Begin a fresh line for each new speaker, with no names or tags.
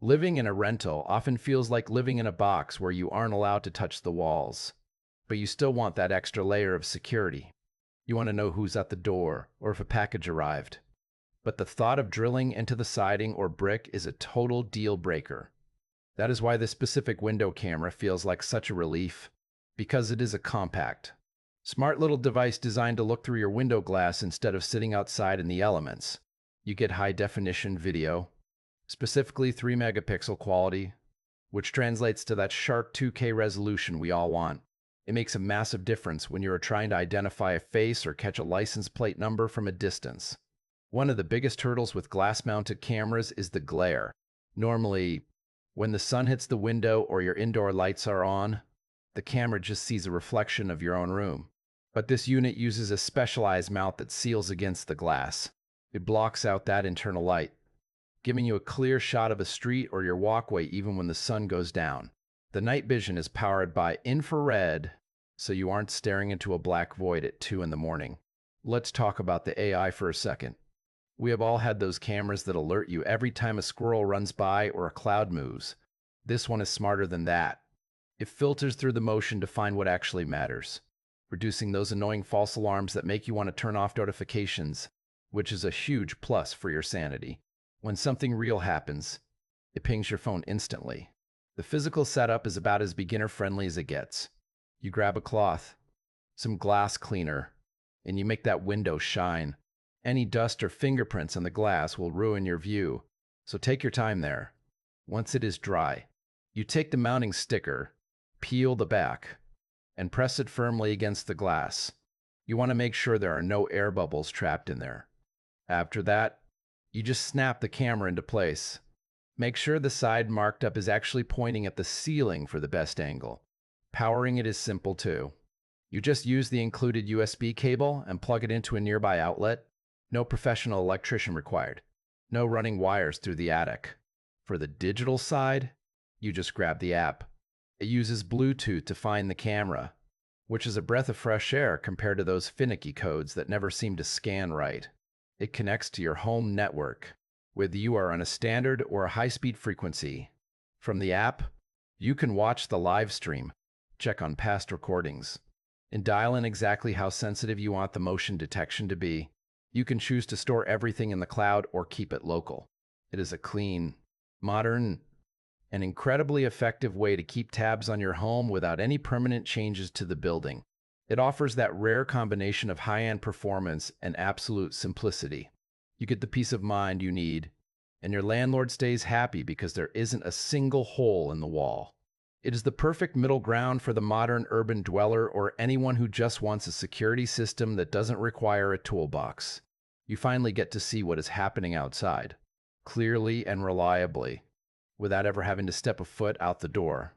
Living in a rental often feels like living in a box where you aren't allowed to touch the walls, but you still want that extra layer of security. You want to know who's at the door or if a package arrived. But the thought of drilling into the siding or brick is a total deal breaker. That is why this specific window camera feels like such a relief, because it is a compact, smart little device designed to look through your window glass instead of sitting outside in the elements. You get high-definition video, specifically 3 megapixel quality, which translates to that sharp 2K resolution we all want. It makes a massive difference when you're trying to identify a face or catch a license plate number from a distance. One of the biggest hurdles with glass-mounted cameras is the glare. Normally, when the sun hits the window or your indoor lights are on, the camera just sees a reflection of your own room. But this unit uses a specialized mount that seals against the glass. It blocks out that internal light, giving you a clear shot of a street or your walkway even when the sun goes down. The night vision is powered by infrared, so you aren't staring into a black void at 2 in the morning. Let's talk about the AI for a second. We have all had those cameras that alert you every time a squirrel runs by or a cloud moves. This one is smarter than that. It filters through the motion to find what actually matters, reducing those annoying false alarms that make you want to turn off notifications, which is a huge plus for your sanity. When something real happens, it pings your phone instantly. The physical setup is about as beginner-friendly as it gets. You grab a cloth, some glass cleaner, and you make that window shine. Any dust or fingerprints on the glass will ruin your view, so take your time there. Once it is dry, you take the mounting sticker, peel the back, and press it firmly against the glass. You want to make sure there are no air bubbles trapped in there. After that, you just snap the camera into place. Make sure the side marked up is actually pointing at the ceiling for the best angle. Powering it is simple too. You just use the included USB cable and plug it into a nearby outlet. No professional electrician required. No running wires through the attic. For the digital side, you just grab the app. It uses Bluetooth to find the camera, which is a breath of fresh air compared to those finicky codes that never seem to scan right. It connects to your home network, whether you are on a standard or a high-speed frequency. From the app, you can watch the live stream, check on past recordings, and dial in exactly how sensitive you want the motion detection to be. You can choose to store everything in the cloud or keep it local. It is a clean, modern, and incredibly effective way to keep tabs on your home without any permanent changes to the building. It offers that rare combination of high-end performance and absolute simplicity. You get the peace of mind you need, and your landlord stays happy because there isn't a single hole in the wall. It is the perfect middle ground for the modern urban dweller or anyone who just wants a security system that doesn't require a toolbox. You finally get to see what is happening outside, clearly and reliably, without ever having to step a foot out the door.